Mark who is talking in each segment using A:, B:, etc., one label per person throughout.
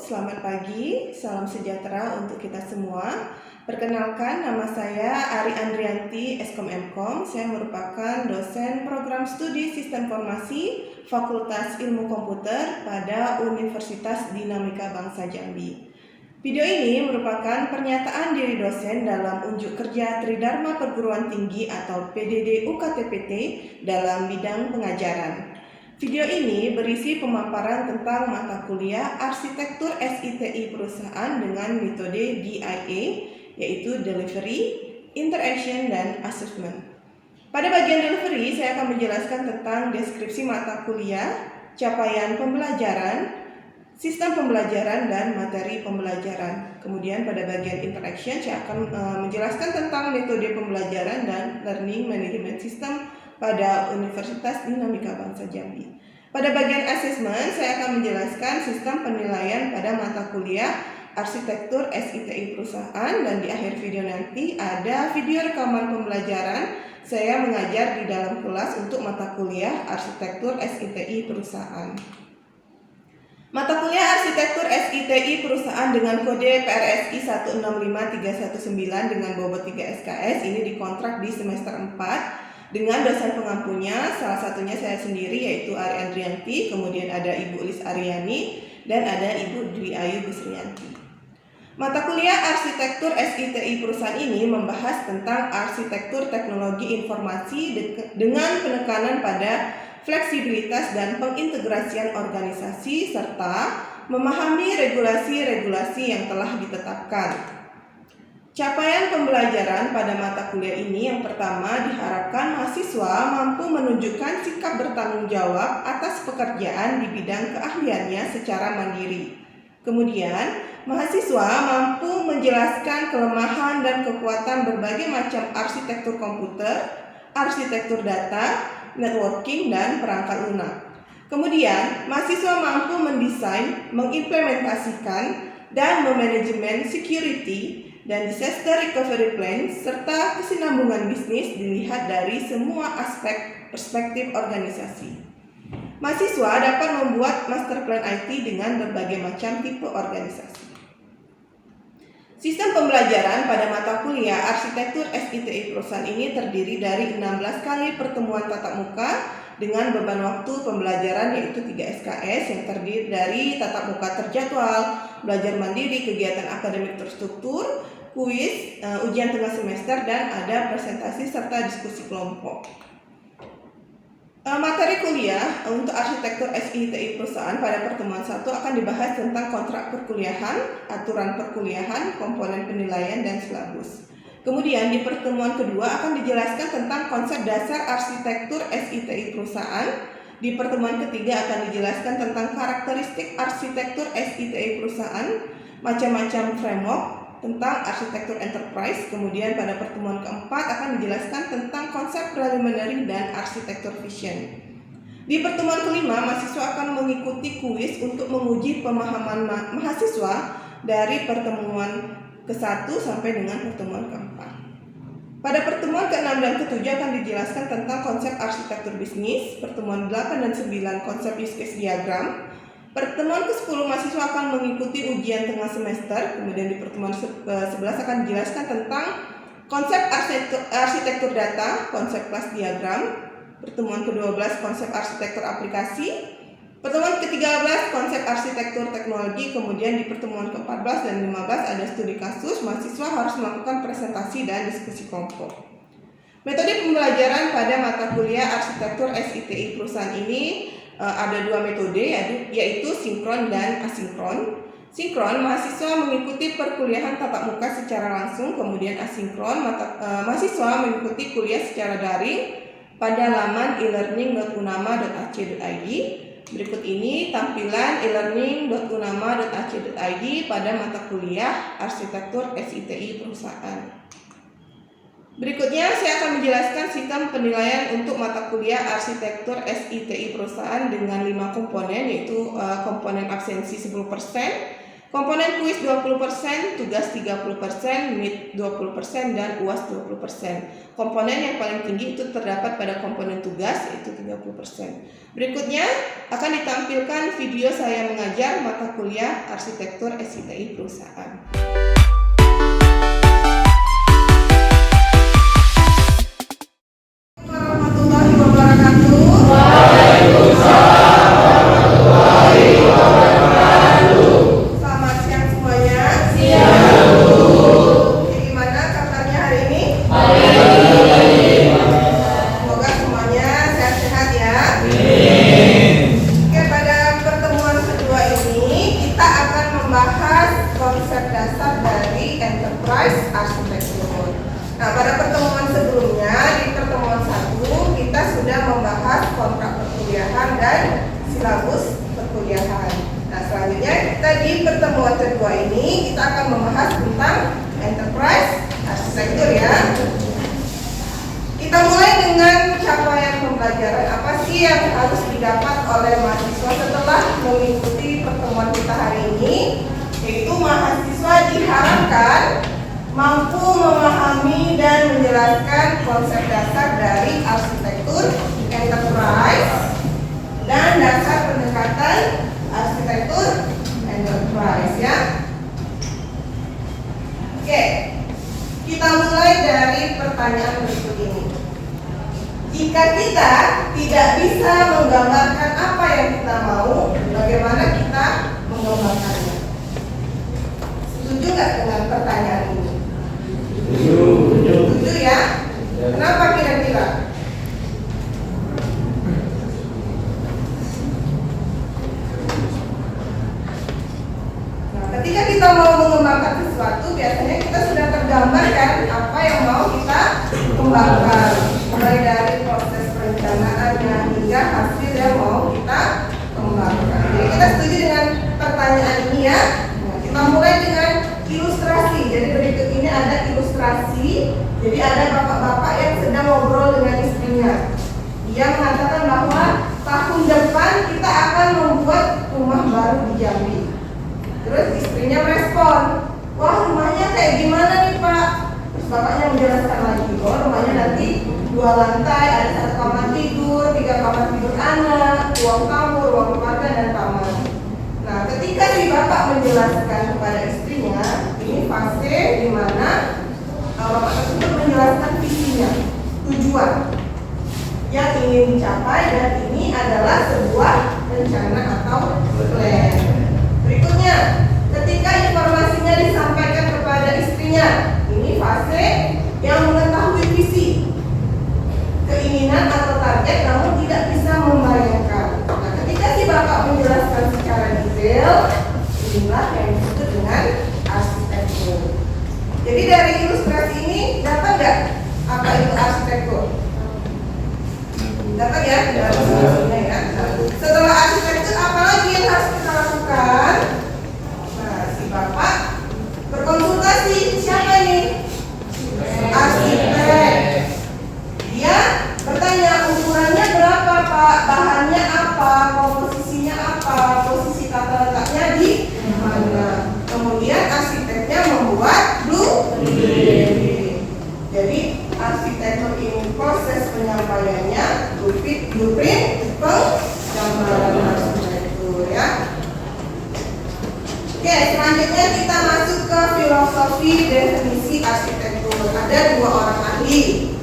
A: selamat pagi, salam sejahtera untuk kita semua. Perkenalkan, nama saya Ari Andrianti, Eskom-Mkom. Saya merupakan dosen program studi Sistem Informasi Fakultas Ilmu Komputer pada Universitas Dinamika Bangsa Jambi. Video ini merupakan pernyataan diri dosen dalam unjuk kerja Tridharma Perguruan Tinggi atau PDD UKTPT dalam bidang pengajaran. Video ini berisi pemaparan tentang mata kuliah Arsitektur SITI Perusahaan dengan metode DIA, yaitu Delivery, Interaction, dan Assessment. Pada bagian delivery, saya akan menjelaskan tentang deskripsi mata kuliah, capaian pembelajaran, sistem pembelajaran, dan materi pembelajaran. Kemudian pada bagian interaction, saya akan menjelaskan tentang metode pembelajaran dan learning management system pada Universitas Dinamika Bangsa Jambi. Pada bagian assessment, saya akan menjelaskan sistem penilaian pada mata kuliah Arsitektur SITI Perusahaan, dan di akhir video nanti ada video rekaman pembelajaran saya mengajar di dalam kelas untuk mata kuliah Arsitektur SITI Perusahaan. Mata kuliah Arsitektur SITI Perusahaan dengan kode PRSI 165319 dengan bobot 3 SKS ini dikontrak di semester 4 dengan dosen pengampunya, salah satunya saya sendiri yaitu Ari Andrianti, kemudian ada Ibu Lis Aryani, dan ada Ibu Dwi Ayu Gusrianti. Mata kuliah Arsitektur SITI Perusahaan ini membahas tentang arsitektur teknologi informasi dengan penekanan pada fleksibilitas dan pengintegrasian organisasi serta memahami regulasi-regulasi yang telah ditetapkan. Capaian pembelajaran pada mata kuliah ini yang pertama diharapkan mahasiswa mampu menunjukkan sikap bertanggung jawab atas pekerjaan di bidang keahliannya secara mandiri. Kemudian, mahasiswa mampu menjelaskan kelemahan dan kekuatan berbagai macam arsitektur komputer, arsitektur data, networking, dan perangkat lunak. Kemudian, mahasiswa mampu mendesain, mengimplementasikan, dan memanajemen security dan disaster recovery plan serta kesinambungan bisnis dilihat dari semua aspek perspektif organisasi. Mahasiswa dapat membuat master plan IT dengan berbagai macam tipe organisasi. Sistem pembelajaran pada mata kuliah Arsitektur SITI Perusahaan ini terdiri dari 16 kali pertemuan tatap muka dengan beban waktu pembelajaran yaitu 3 SKS yang terdiri dari tatap muka terjadwal, belajar mandiri, kegiatan akademik terstruktur, kuis, ujian tengah semester, dan ada presentasi serta diskusi kelompok. Materi kuliah untuk Arsitektur SITI Perusahaan pada pertemuan 1 akan dibahas tentang kontrak perkuliahan, aturan perkuliahan, komponen penilaian, dan silabus. Kemudian di pertemuan kedua akan dijelaskan tentang konsep dasar Arsitektur SITI Perusahaan. Di pertemuan ketiga akan dijelaskan tentang karakteristik Arsitektur SITI Perusahaan, macam-macam framework tentang arsitektur enterprise. Kemudian pada pertemuan keempat akan dijelaskan tentang konsep preliminary dan arsitektur vision. Di pertemuan kelima, mahasiswa akan mengikuti kuis untuk menguji pemahaman mahasiswa dari pertemuan ke-1 sampai dengan pertemuan ke-4. Pada pertemuan ke-6 dan ke-7 akan dijelaskan tentang konsep arsitektur bisnis, pertemuan 8 dan 9 konsep use case diagram. Pertemuan ke-10 mahasiswa akan mengikuti ujian tengah semester, kemudian di pertemuan ke-11 akan dijelaskan tentang konsep arsitektur data, konsep kelas diagram. Pertemuan ke-12 konsep arsitektur aplikasi. Pertemuan ke-13 konsep arsitektur teknologi, kemudian di pertemuan ke-14 dan 15 ada studi kasus, mahasiswa harus melakukan presentasi dan diskusi kelompok. Metode pembelajaran pada mata kuliah Arsitektur SITI Perusahaan ini ada 2 metode, yaitu sinkron dan asinkron. Sinkron, mahasiswa mengikuti perkuliahan tatap muka secara langsung, kemudian asinkron, mahasiswa mengikuti kuliah secara daring pada laman e-learning.unama.ac.id. Berikut ini tampilan e-learning.unama.ac.id pada mata kuliah Arsitektur SITI Perusahaan. Berikutnya saya akan menjelaskan sistem penilaian untuk mata kuliah Arsitektur SITI Perusahaan dengan 5 komponen, yaitu komponen absensi 10%, Komponen kuis 20%, tugas 30%, MIT 20%, dan UAS 20%. Komponen yang paling tinggi itu terdapat pada komponen tugas, yaitu 30%. Berikutnya akan ditampilkan video saya mengajar mata kuliah Arsitektur SITI Perusahaan. Warahmatullahi wabarakatuh. Nah, pada pertemuan sebelumnya, di pertemuan 1, kita sudah membahas kontrak perkuliahan dan silabus perkuliahan. Nah, selanjutnya kita di pertemuan kedua ini, kita akan membahas tentang enterprise arsitektur ya. Kita mulai dengan capaian pembelajaran. Apa sih yang harus didapat oleh mahasiswa setelah mengikuti pertemuan kita hari ini? Yaitu mahasiswa diharapkan mampu memahami dan menjelaskan konsep dasar dari arsitektur enterprise dan dasar pendekatan arsitektur enterprise ya. Oke, kita mulai dari pertanyaan berikut ini. Jika kita tidak bisa menggambarkan apa yang kita mau, bagaimana kita menggambarkannya? Setuju nggak dengan pertanyaan ini? Setuju ya? Kenapa kira-kira? Nah, ketika kita mau mengembangkan sesuatu, biasanya kita sudah tergambarkan apa yang mau kita kembangkan, mulai dari proses perencanaannya hingga hasil yang mau kita kembangkan. Jadi kita setuju dengan pertanyaan ini ya. Nah, kita mulai dengan ilustrasi. Jadi berikut ini ada ilustrasi. Jadi ada bapak-bapak yang sedang ngobrol dengan istrinya. Dia mengatakan bahwa tahun depan kita akan membuat rumah baru di Jambi. Terus istrinya merespon, wah rumahnya kayak gimana nih Pak? Terus bapaknya menjelaskan lagi, oh rumahnya nanti 2 lantai, ada 1 kamar tidur, 3 kamar tidur anak, ruang tamu, ruang keluarga, dan taman. Nah, ketika si bapak menjelaskan kepada istrinya, ini fase di mana bapak tersebut menjelaskan visinya, tujuan yang ingin dicapai, dan ini adalah sebuah rencana atau plan. Berikutnya, ketika informasinya disampaikan kepada istrinya, ini fase yang mengetahui visi, keinginan atau target, namun tidak bisa membayangkan. Nah, ketika si bapak menjelaskan secara detail, inilah yang disebut dengan arsitektur. Jadi dari ilustrasi ini dapat nggak apa itu arsitektur? Dapat ya? Dapat ya. Setelah arsitektur, apa lagi yang harus kita lakukan? Nah, si bapak berkonsultasi, siapa ini? Arsitek. Dia bertanya, ukurannya berapa Pak? Bahannya apa? Komposisinya apa? Posisi tata letaknya di mana? Kemudian arsiteknya membuat blueprint. Jadi arsitektur ini proses penyampaiannya, blueprint penggambaran arsitektur ya. Oke, selanjutnya kita masuk ke filosofi definisi arsitektur. Ada 2 orang ahli.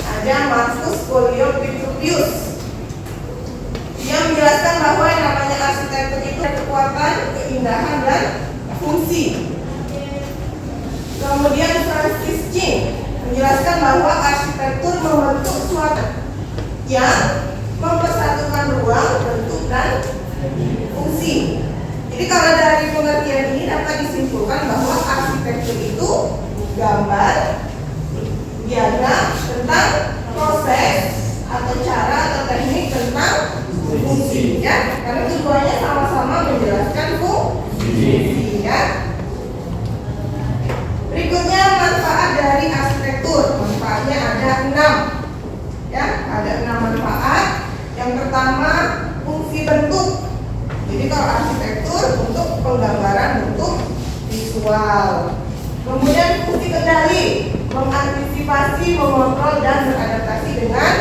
A: Ada Marcus Polio Vitruvius. Dia menjelaskan bahwa yang namanya arsitektur itu kekuatan, keindahan, dan fungsi. Kemudian Francis Chin menjelaskan bahwa arsitektur membentuk suatu yang mempersatukan ruang, bentuk, dan fungsi. Jadi kalau dari pengertian ini dapat disimpulkan bahwa arsitektur itu gambar, diagram tentang proses atau cara atau teknik tentang fungsi ya, karena keduanya sama-sama menjelaskan fungsi ya. Berikutnya manfaat dari arsitektur. Manfaatnya ada 6 ya, ada 6 manfaat. Yang pertama, fungsi bentuk. Jadi kalau arsitektur untuk penggambaran bentuk. memotivasi, mengontrol, dan beradaptasi dengan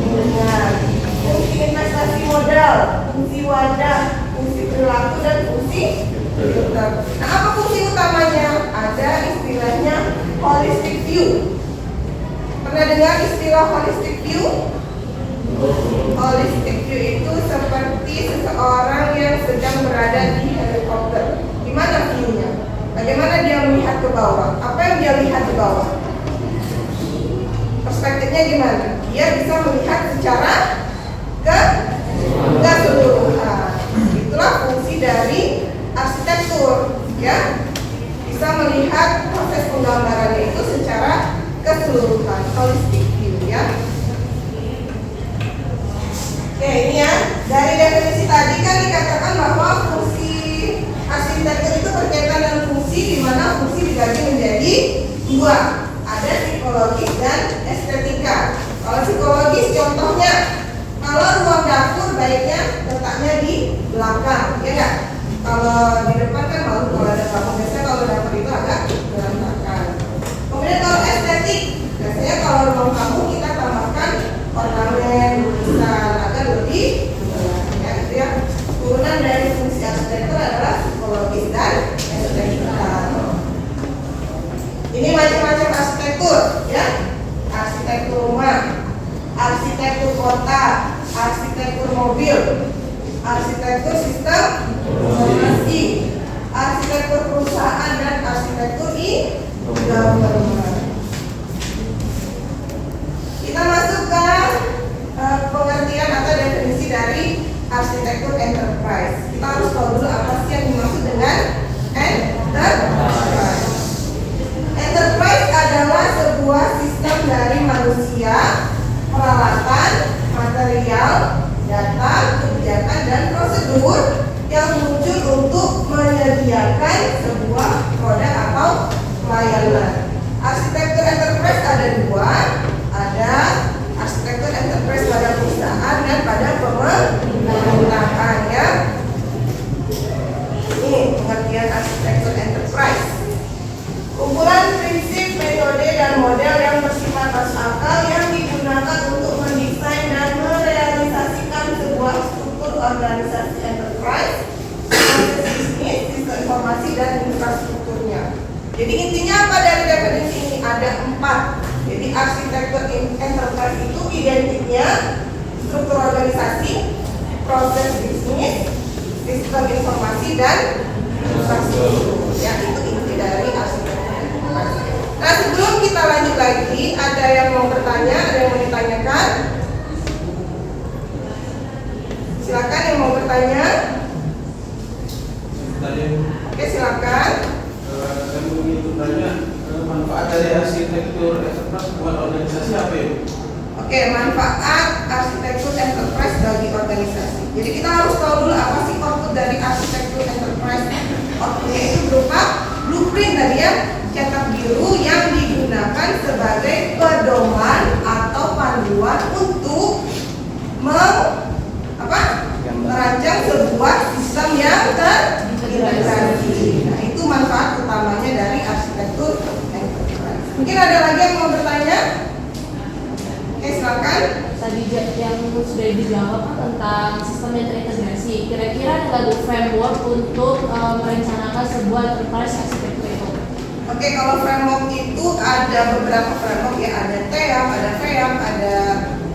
A: lingkungan. Fungsi investasi modal, fungsi wadah, fungsi perilaku, dan fungsi filter. Nah, apa fungsi utamanya? Ada istilahnya holistic view. Pernah dengar istilah holistic view? Holistic view itu seperti seseorang yang sedang berada di helikopter. Gimana view-nya? Bagaimana dia melihat ke bawah? Apa yang dia lihat ke bawah? Perspektifnya gimana? Dia bisa melihat secara keseluruhan. Itulah fungsi dari arsitektur, ya. Bisa melihat proses penggambarannya itu secara keseluruhan, holistic view, ya. Oke, ini ya, dari definisi tadi kan dikatakan bahwa fungsi arsitektur itu berkaitan dengan fungsi, di mana fungsi dibagi menjadi dua, ada psikologis dan estetika. Kalau psikologis contohnya, kalau ruang dapur baiknya letaknya di belakang, ya nggak? Kalau di depan kan malu kalau ada tamu, biasanya kalau dapur itu agak berantakan. Kemudian kalau estetik, biasanya kalau ruang tamu kita tambahkan ornamen, lukisan agar lebih ya, itu ya. Turunan dari fungsi arsitektur adalah psikologis dan estetika. Ini macam-macam arsitektur, ya. Arsitektur rumah, arsitektur kota, arsitektur mobil, arsitektur sistem informasi, arsitektur perusahaan, dan arsitektur e-government. Kita masuk ke pengertian atau definisi dari arsitektur enterprise. Kita harus tahu dulu apa sih yang dimaksud dengan enterprise. Enterprise adalah sebuah sistem dari manusia, peralatan, material, data, kebijakan, dan prosedur yang muncul untuk menyediakan sebuah produk atau pelayanan. Arsitektur enterprise ada dua, ada arsitektur enterprise pada perusahaan dan pada pemerintahan, ya. Ini pengertian arsitektur enterprise. Kumpulan prinsip, metode, dan model yang bersifat masuk akal yang digunakan untuk mendesain dan merealisasikan sebuah struktur organisasi enterprise, proses bisnis, sistem informasi, dan infrastrukturnya. Jadi intinya apa dari definisi ini? Ada 4. Jadi arsitektur enterprise itu identiknya struktur organisasi, proses bisnis, sistem informasi, dan infrastruktur. Ya, itu inti dari arsitektur. Nah, sebelum kita lanjut lagi, ada yang mau bertanya, ada yang mau ditanyakan? Silakan yang mau bertanya. Oke, silakan.
B: Saya ingin bertanya, manfaat dari arsitektur enterprise buat organisasi apa ya?
A: Oke, manfaat arsitektur enterprise bagi organisasi. Jadi kita harus tahu dulu apa sih output dari arsitektur enterprise. Outputnya itu berupa blueprint tadi ya, cetak biru yang digunakan sebagai pedoman atau panduan untuk merancang sebuah sistem yang terintegrasi. Nah, itu manfaat utamanya dari arsitektur enterprise. Mungkin ada lagi yang mau bertanya? Oke, silakan.
C: Tadi yang sudah dijawab tentang sistem yang terintegrasi. Kira-kira ada framework untuk merencanakan sebuah enterprise arsitektur itu?
A: Oke, kalau framework itu ada beberapa framework ya, ada TEAM, ada FEAM, ada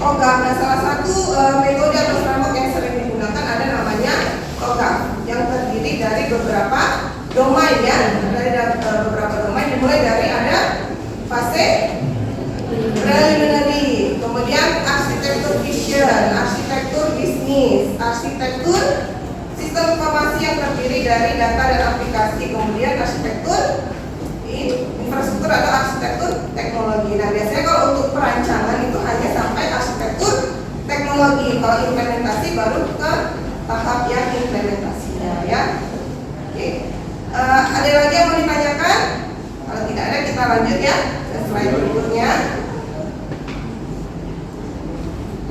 A: TOGAF. Nah, salah satu metode atau framework yang sering digunakan ada namanya TOGAF, yang terdiri dari beberapa domain ya, dari beberapa domain, dimulai dari ada fase preliminary, kemudian arsitektur vision, arsitektur bisnis, arsitektur sistem informasi yang terdiri dari data dan aplikasi, kemudian arsitektur infrastruktur atau arsitektur teknologi. Nah, biasanya kalau untuk perancangan itu hanya sampai arsitektur teknologi. Kalau implementasi baru ke tahap yang implementasinya, ya. Oke. Ada lagi yang mau ditanyakan? Kalau tidak ada, kita lanjut ya ke slide berikutnya.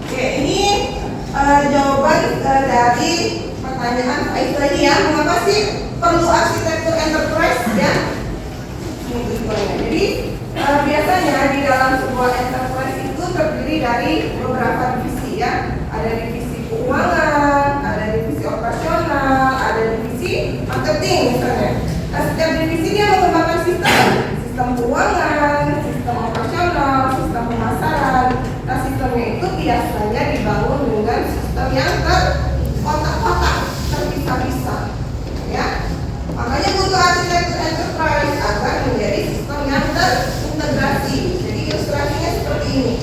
A: Oke, ini jawaban dari pertanyaan Pak itu tadi ya. Mengapa sih perlu arsitektur enterprise ya? Jadi Biasanya di dalam sebuah enterprise itu terdiri dari beberapa divisi ya. Ada divisi keuangan, ada divisi operasional, ada divisi marketing misalnya. Nah, setiap divisi dia mengembangkan sistem keuangan, sistem operasional, sistem pemasaran. Nah, sistemnya itu biasanya dibangun dengan sistem yang terkotak-kotak, terpisah-pisah, ya. Makanya butuh arsitektur enterprise agar menjadi sistem yang terintegrasi. Jadi ilustrasinya seperti ini.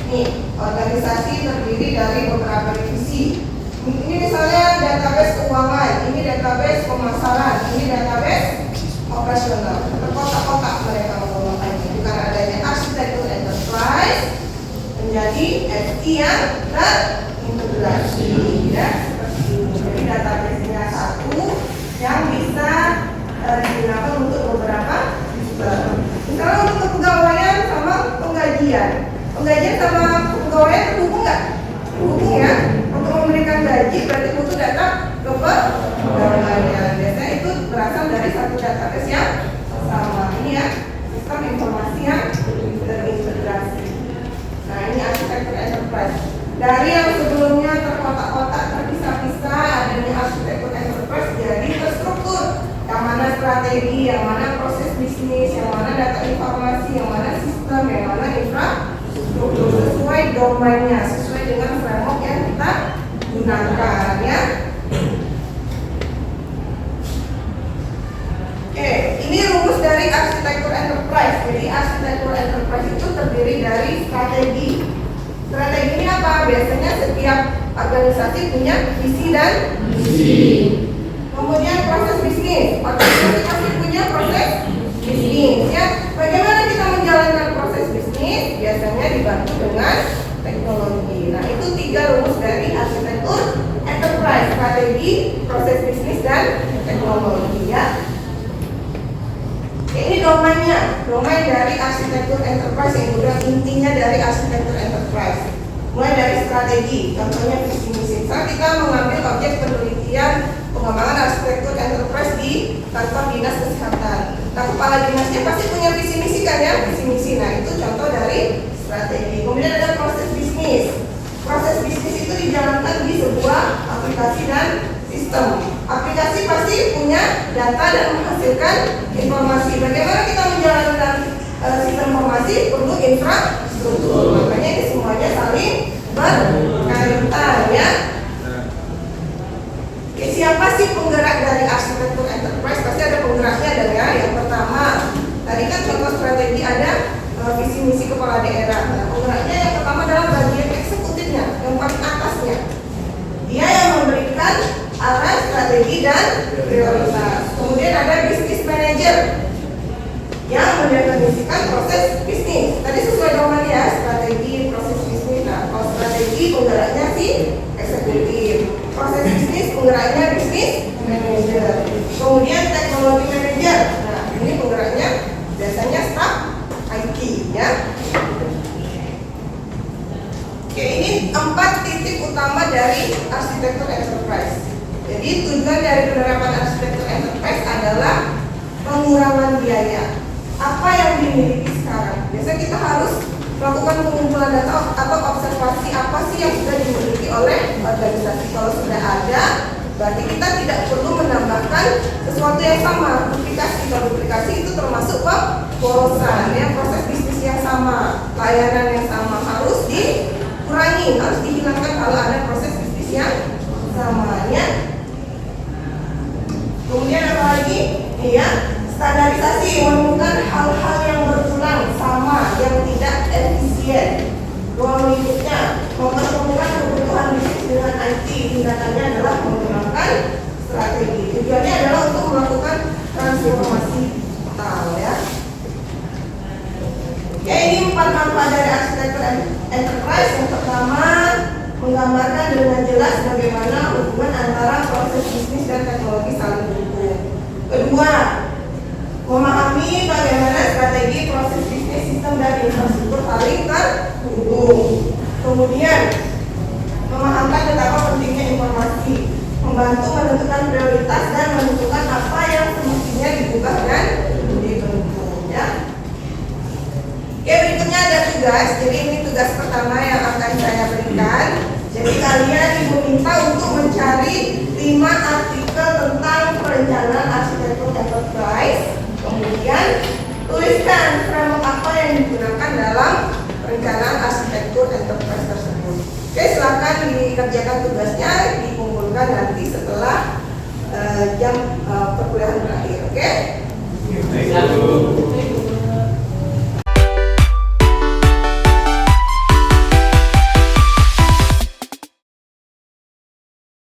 A: Nih, organisasi terdiri dari beberapa divisi. Ini misalnya database keuangan, ini database pemasaran, ini database operasional. Terkotak-kotak mereka menggunakannya. Bukan adanya arsitektur enterprise menjadi SI yang terintegrasi, ya seperti ini. Jadi database-nya satu yang bisa digunakan untuk beberapa sistem. Misalnya untuk kepegawaian sama penggajian. Penggajian sama kepegawaian terhubung nggak? Terhubung ya. Untuk memberikan gaji berarti butuh data kepegawaian. Biasanya itu berasal dari satu database yang sama. Ini ya sistem informasi yang terintegrasi. Nah, ini arsitektur enterprise. Dari yang sebelumnya terkotak-kotak, terpisah-pisah, adanya arsitektur enterprise jadi terstruktur. Yang mana strategi, yang mana proses bisnis, yang mana data informasi, yang mana sistem, yang mana infrastruktur sesuai domainnya, sesuai dengan framework yang kita gunakan ya. Oke, ini rumus dari arsitektur enterprise. Jadi arsitektur enterprise itu terdiri dari strategi. Strategi ini apa? Biasanya setiap organisasi punya visi dan misi. Kemudian proses bisnis. Organisasi pasti punya proses bisnis. Ya, bagaimana kita menjalankan proses bisnis? Biasanya dibantu dengan teknologi. Nah, itu 3 rumus dari arsitektur enterprise: strategi, proses bisnis, dan teknologi. Ya. Ini domainnya, domain dari arsitektur enterprise yang udah intinya dari arsitektur enterprise. Mulai dari strategi, contohnya visi misi. Misalnya kita mengambil objek penelitian pengembangan arsitektur enterprise di kantor dinas kesehatan. Nah, kepala dinasnya pasti punya visi misi kan ya, visi misi. Nah, itu contoh dari strategi. Kemudian ada proses bisnis. Proses bisnis itu dijalankan di sebuah aplikasi dan sistem. Aplikasi pasti punya data dan menghasilkan informasi. Bagaimana kita menjalankan sistem informasi? Perlu infrastruktur. Makanya ini semuanya saling berkaitan ya. Oke, siapa sih penggerak dari arsitektur enterprise? Pasti ada penggeraknya dan ya. Yang pertama, tadi kan contoh strategi ada visi misi kepala daerah. Nah, penggeraknya yang pertama adalah bagian eksekutifnya, yang paling atasnya. Dia yang memberikan arah strategi dan prioritas. Kemudian ada business manager yang mendefinisikan proses bisnis. Tadi sesuai domain ya, strategi, proses bisnis. Nah, kalau strategi penggeraknya si eksekutif, proses bisnis penggeraknya business manager. Kemudian teknologi manager. Nah, ini penggeraknya biasanya staff IT ya. Oke, ini 4 titik utama dari arsitektur enterprise. Jadi tujuan dari penerapan arsitektur enterprise adalah pengurangan biaya. Apa yang dimiliki sekarang? Biasanya kita harus melakukan pengumpulan data atau observasi apa sih yang sudah dimiliki oleh organisasi. Kalau sudah ada, berarti kita tidak perlu menambahkan sesuatu yang sama. Duplikasi, kalau duplikasi itu termasuk pemborosan ya. Proses bisnis yang sama, layanan yang sama harus dikurangi, harus dihilangkan kalau ada proses bisnis yang sama ya. Kemudian apa lagi? Iya, standarisasi, menemukan hal-hal yang berulang sama, yang tidak efisien. Ruang lingkupnya, mempertemukan kebutuhan bisnis dengan IT. Tindakannya adalah menggunakan strategi. Tujuannya adalah untuk melakukan transformasi total ya. Oke, ini 4 manfaat dari arsitektur enterprise. Yang pertama, menggambarkan dengan jelas bagaimana hubungan antara proses bisnis dan teknologi saling mendukung. Kedua, memahami bagaimana strategi proses bisnis, sistem dan infrastruktur saling terhubung. Kemudian, memahamkan betapa pentingnya informasi, membantu menentukan prioritas dan menentukan apa yang semestinya dibuka dan dibentuk. Ya. guys, jadi ini tugas pertama yang akan saya berikan. Jadi kalian diminta untuk mencari 5 artikel tentang perencanaan arsitektur enterprise. Kemudian tuliskan framework apa yang digunakan dalam perencanaan arsitektur enterprise tersebut. Oke, silakan dikerjakan tugasnya, dikumpulkan nanti setelah jam perkuliahan berakhir. Oke?
B: Thank you.